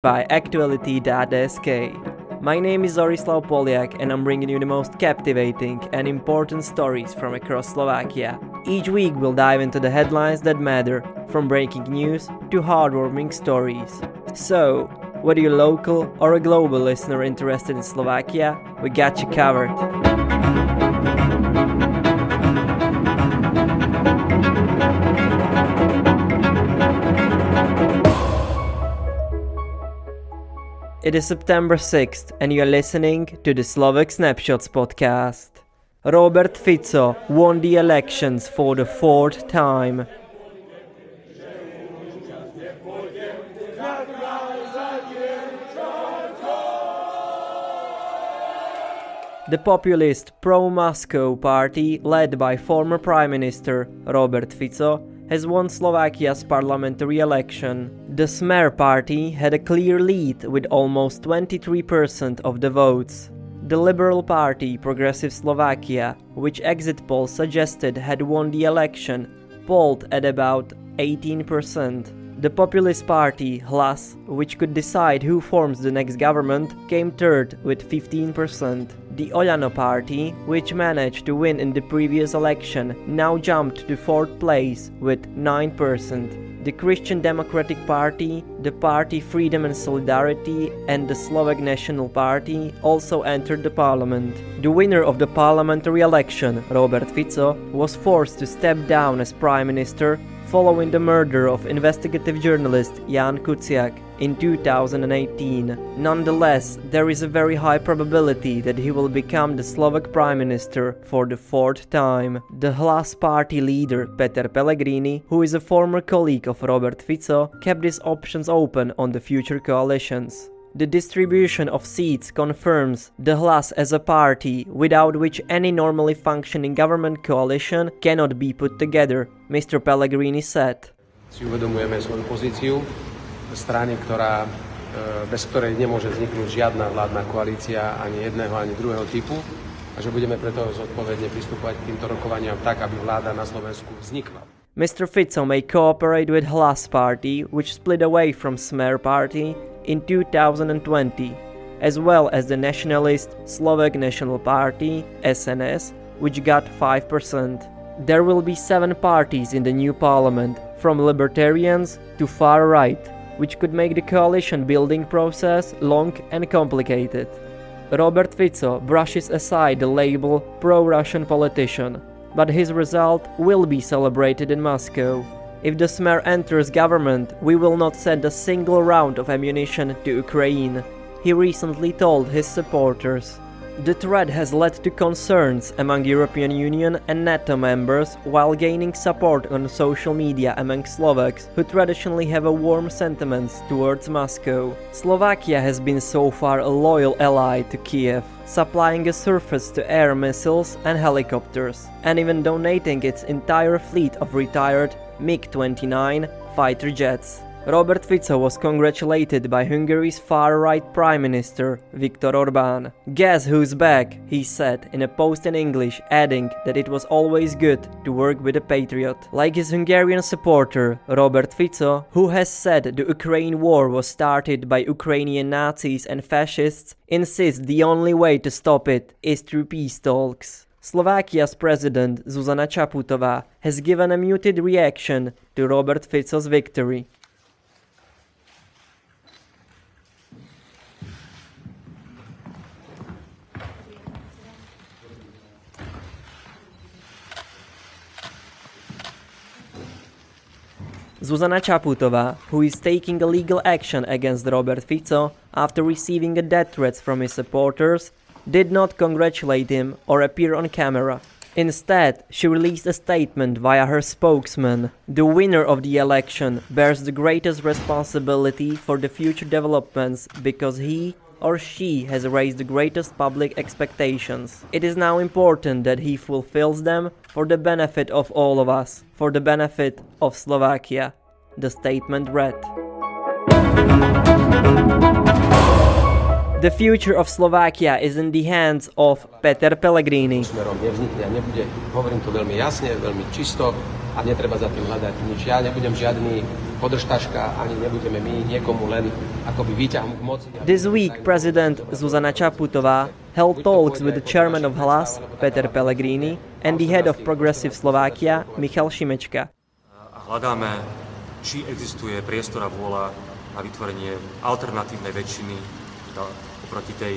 by Aktuality.sk. My name is Zorislav Poliak and I'm bringing you the most captivating and important stories from across Slovakia. Each week we'll dive into the headlines that matter, from breaking news to heartwarming stories. So, whether you're local or a global listener interested in Slovakia, we got you covered. It is September 6th and you are listening to the Slovak Snapshots podcast. Robert Fico won the elections for the fourth time. The populist pro-Moscow party, led by former Prime Minister Robert Fico, has won Slovakia's parliamentary election. The Smer party had a clear lead with almost 23% of the votes. The Liberal Party Progressive Slovakia, which exit polls suggested had won the election, polled at about 18%. The populist party Hlas, which could decide who forms the next government, came third with 15%. The Oľano party, which managed to win in the previous election, now jumped to fourth place with 9%. The Christian Democratic Party, the Party Freedom and Solidarity, and the Slovak National Party also entered the parliament. The winner of the parliamentary election, Robert Fico, was forced to step down as prime minister following the murder of investigative journalist Jan Kuciak in 2018. Nonetheless, there is a very high probability that he will become the Slovak Prime Minister for the fourth time. The Hlas party leader Peter Pellegrini, who is a former colleague of Robert Fico, kept his options open on the future coalitions. The distribution of seats confirms the Hlas as a party without which any normally functioning government coalition cannot be put together, Mr. Pellegrini said. Si uvedomujeme svoju pozíciu strany, bez ktorej nemôže vzniknúť žiadna vládna koalícia ani jedného, ani druhého typu, a že budeme preto zodpovedne pristupovať k týmto rokovaniam tak, aby vláda na Slovensku vznikla. Mr. Fico may cooperate with Hlas party, which split away from Smer party in 2020, as well as the nationalist Slovak National Party, SNS, which got 5%. There will be 7 parties in the new parliament, from libertarians to far right, which could make the coalition building process long and complicated. Robert Fico brushes aside the label pro-Russian politician, but his result will be celebrated in Moscow. If the Smer enters government, we will not send a single round of ammunition to Ukraine, he recently told his supporters. The threat has led to concerns among European Union and NATO members, while gaining support on social media among Slovaks who traditionally have a warm sentiments towards Moscow. Slovakia has been so far a loyal ally to Kiev, supplying a surface-to-air missiles and helicopters, and even donating its entire fleet of retired MiG-29 fighter jets. Robert Fico was congratulated by Hungary's far-right Prime Minister Viktor Orbán. "Guess who's back?" he said in a post in English, adding that it was always good to work with a patriot. Like his Hungarian supporter Robert Fico, who has said the Ukraine war was started by Ukrainian Nazis and fascists, insists the only way to stop it is through peace talks. Slovakia's president Zuzana Čaputová has given a muted reaction to Robert Fico's victory. Zuzana Čaputová, who is taking a legal action against Robert Fico after receiving a death threats from his supporters, did not congratulate him or appear on camera. Instead, she released a statement via her spokesman. The winner of the election bears the greatest responsibility for the future developments because he or she has raised the greatest public expectations. It is now important that he fulfills them for the benefit of all of us, for the benefit of Slovakia, the statement read. The future of Slovakia is in the hands of Peter Pellegrini. Smerom nevznikne a nebude, hovorím to veľmi jasne, veľmi čisto a netreba za tým hľadať nič. Ja nebudem žiadny podržtaška, ani nebudeme my niekomu len akoby výťahom k moci. This week, President Zuzana Čaputová held talks with the chairman of Hlas, Peter Pellegrini, and the head of Progressive Slovakia, Michal Šimečka. Hľadáme, či existuje priestor a vôľa na vytvorenie alternatívnej väčšiny oproti tej,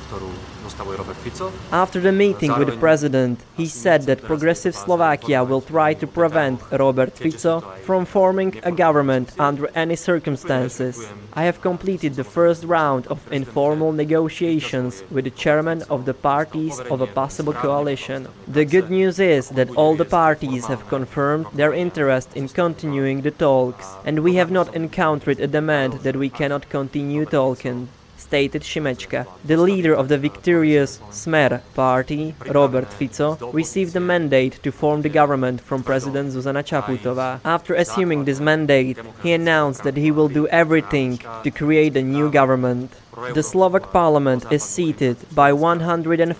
ktorú zostavuje Robert Fico. After the meeting with the president, he said that Progressive Slovakia will try to prevent Robert Fico from forming a government under any circumstances. I have completed the first round of informal negotiations with the chairman of the parties of a possible coalition. The good news is that all the parties have confirmed their interest in continuing the talks, and we have not encountered a demand that we cannot continue talking, stated Šimečka. The leader of the victorious Smer party, Robert Fico, received a mandate to form the government from President Zuzana Čaputová. After assuming this mandate, he announced that he will do everything to create a new government. The Slovak parliament is seated by 150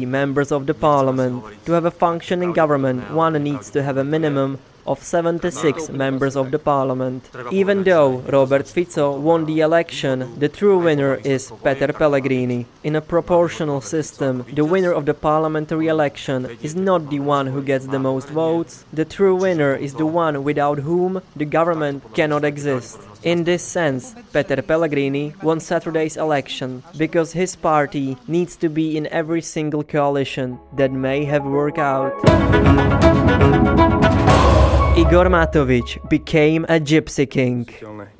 members of the parliament. To have a functioning government, one needs to have a minimum of 76 members of the parliament. Even though Robert Fico won the election, the true winner is Peter Pellegrini. In a proportional system, the winner of the parliamentary election is not the one who gets the most votes. The true winner is the one without whom the government cannot exist. In this sense, Peter Pellegrini won Saturday's election because his party needs to be in every single coalition that may have worked out. Igor Matovič became a gypsy king.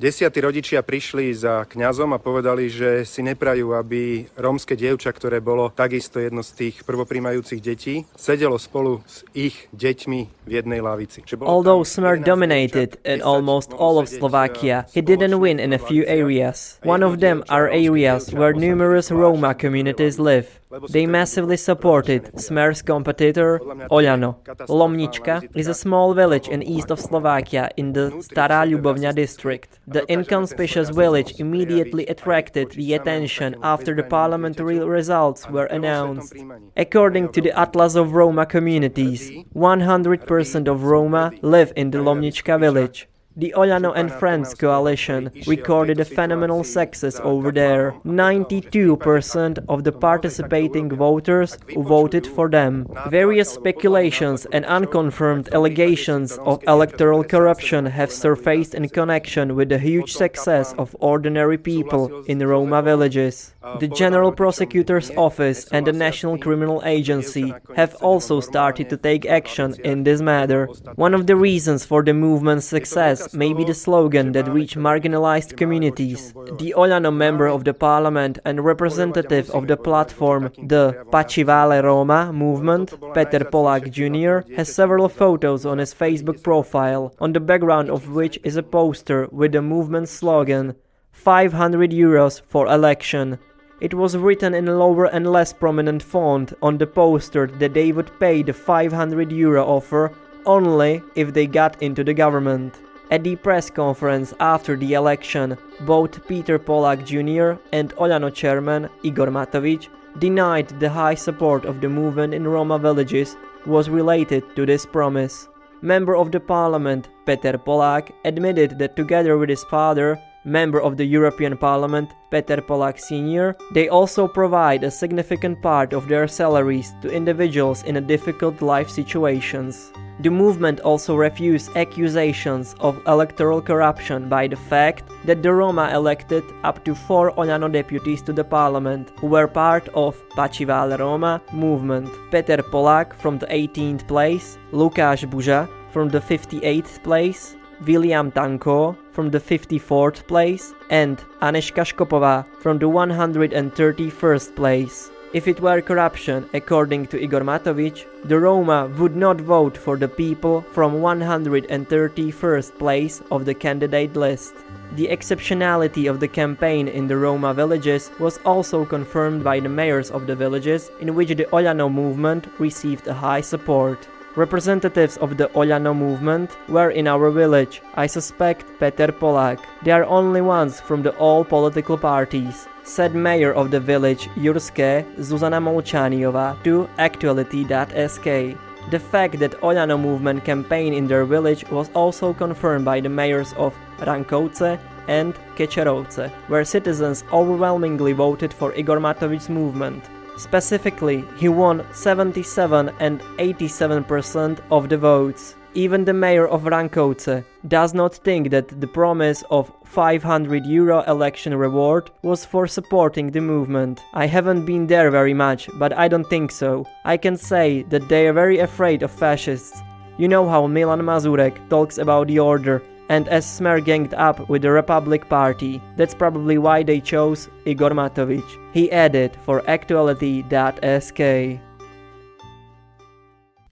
10 rodičia prišli za kňazom a povedali, že si neprajú, aby rómske dievča, ktoré bolo takisto jedno z tých prvopríjmajúcich detí, sedelo spolu s ich deťmi v jednej lavici. Although Smer dominated in almost all of Slovakia, he didn't win in a few areas. One of them are areas where numerous Roma communities live. They massively supported Smer's competitor Oľano. Lomnička is a small village in east of Slovakia in the Stará Ľubovňa district. The inconspicuous village immediately attracted the attention after the parliamentary results were announced. According to the Atlas of Roma Communities, 100% of Roma live in the Lomnička village. The Oľano and Friends coalition recorded a phenomenal success over there. 92% of the participating voters who voted for them. Various speculations and unconfirmed allegations of electoral corruption have surfaced in connection with the huge success of ordinary people in Roma villages. The General Prosecutor's Office and the National Criminal Agency have also started to take action in this matter. One of the reasons for the movement's success may be the slogan that reached marginalized communities. The Oľano member of the parliament and representative of the platform, the Počúvate Roma movement, Peter Polák Jr., has several photos on his Facebook profile, on the background of which is a poster with the movement's slogan, 500 euros for election. It was written in lower and less prominent font on the poster that they would pay the 500 euro offer only if they got into the government. At the press conference after the election, both Peter Polák Jr. and Oľano chairman Igor Matovič denied the high support of the movement in Roma villages was related to this promise. Member of the parliament Peter Polák admitted that together with his father, member of the European Parliament Peter Polák Sr., they also provide a significant part of their salaries to individuals in a difficult life situations. The movement also refused accusations of electoral corruption by the fact that the Roma elected up to 4 Oľano deputies to the parliament, who were part of Počúvate Roma movement. Peter Polák from the 18th place, Lukáš Buža from the 58th place, William Tanko from the 54th place, and Anežka Škopová from the 131st place. If it were corruption, according to Igor Matovič, the Roma would not vote for the people from 131st place of the candidate list. The exceptionality of the campaign in the Roma villages was also confirmed by the mayors of the villages in which the Oľano movement received a high support. Representatives of the Oľano movement were in our village. I suspect Peter Polák. They are only ones from the all political parties, said mayor of the village Jurské Zuzana Molčániová to Aktuality.sk. The fact that Oľano movement campaign in their village was also confirmed by the mayors of Rankovce and Kečerovce, where citizens overwhelmingly voted for Igor Matović's movement. Specifically, he won 77 and 87% of the votes. Even the mayor of Rankovce does not think that the promise of €500 election reward was for supporting the movement. I haven't been there very much, but I don't think so. I can say that they are very afraid of fascists. You know how Milan Mazurek talks about the order, and as Smer ganged up with the Republic Party. That's probably why they chose Igor Matović. He added for Actuality.sk.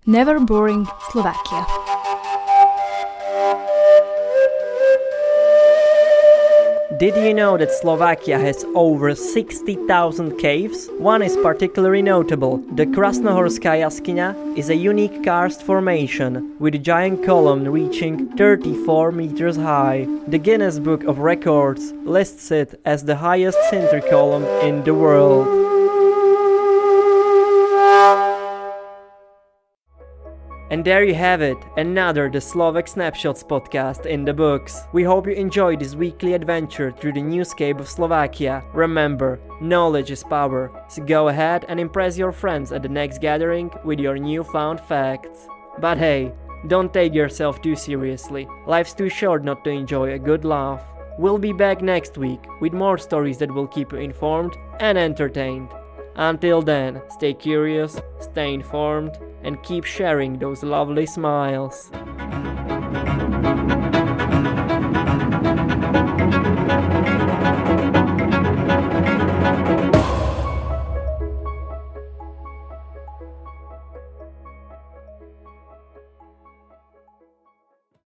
Never boring Slovakia. Did you know that Slovakia has over 60,000 caves? One is particularly notable. The Krasnohorská jaskyňa is a unique karst formation with a giant column reaching 34 meters high. The Guinness Book of Records lists it as the highest sinter column in the world. And there you have it, another the Slovak Snapshots podcast in the books. We hope you enjoyed this weekly adventure through the newscape of Slovakia. Remember, knowledge is power, so go ahead and impress your friends at the next gathering with your newfound facts. But hey, don't take yourself too seriously. Life's too short not to enjoy a good laugh. We'll be back next week with more stories that will keep you informed and entertained. Until then, stay curious, stay informed, and keep sharing those lovely smiles.